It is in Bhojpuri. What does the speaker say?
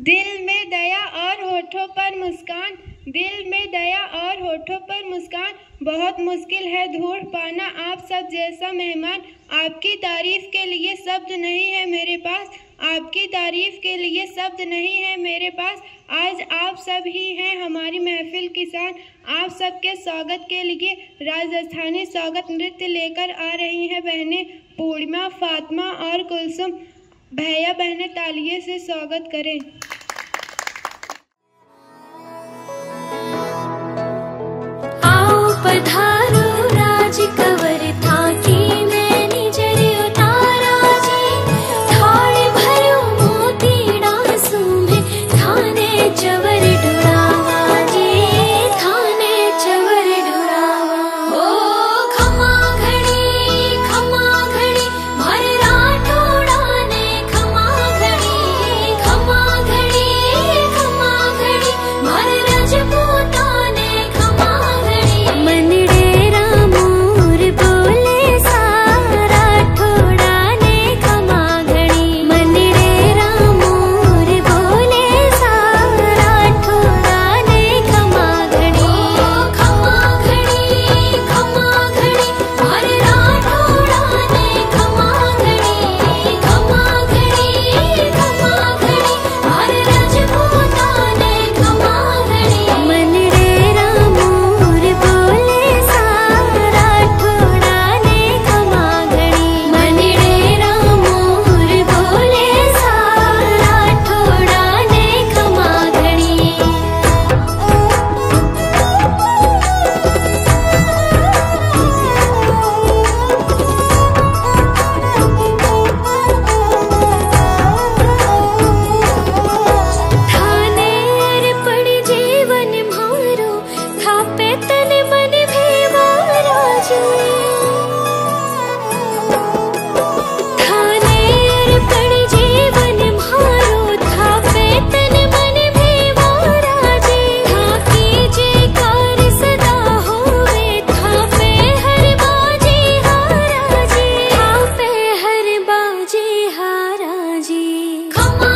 दिल में दया और होठों पर मुस्कान, दिल में दया और होठों पर मुस्कान। बहुत मुश्किल है ढूंढ पाना आप सब जैसा मेहमान। आपकी तारीफ के लिए शब्द नहीं है मेरे पास, आपकी तारीफ के लिए शब्द नहीं है मेरे पास। आज आप सब ही हैं हमारी महफिल की शान। आप सबके स्वागत के लिए राजस्थानी स्वागत नृत्य लेकर आ रही हैं बहनें पूर्णिमा, फातिमा और कुलसुम। भैया बहनें तालियों से स्वागत करें। आओ पधारो राज कवर थाकी नैनी जरे उतारा जी। थाड़ भरो मोती डांसू में थाने चवर डुरावा जी, थाने चवर डुरावा। ओ खमा घड़ी भर राठौड़ा ने खमा घड़ी भर रजपूता ने खमा घड़ी। मन डेरा मोर बोले सारा ठोड़ा ने खमा घड़ी, मन डेरा मोर बोले सारा ठोड़ा ने खमा घड़ी। खमा घड़ी भर राठौड़ा ने खमा घड़ी भर रजपूता ने खमा घड़ी। मन डेरा मोर बोले सारा ठोड़ा ने खमा घड़ी, मन डेरा मोर बोले सारा ठोड़ा ने खमा घड़ी। थाने पड़ी जीवन मारो थापे तन मन भेवारा जी। थाने पड़ी जीवन मारो थापे तन मन भेवारा जी। थाकी जे कार सदा होवे थापे हर बाजी हारा जी, थापे हर बाजी हारा जी। खमा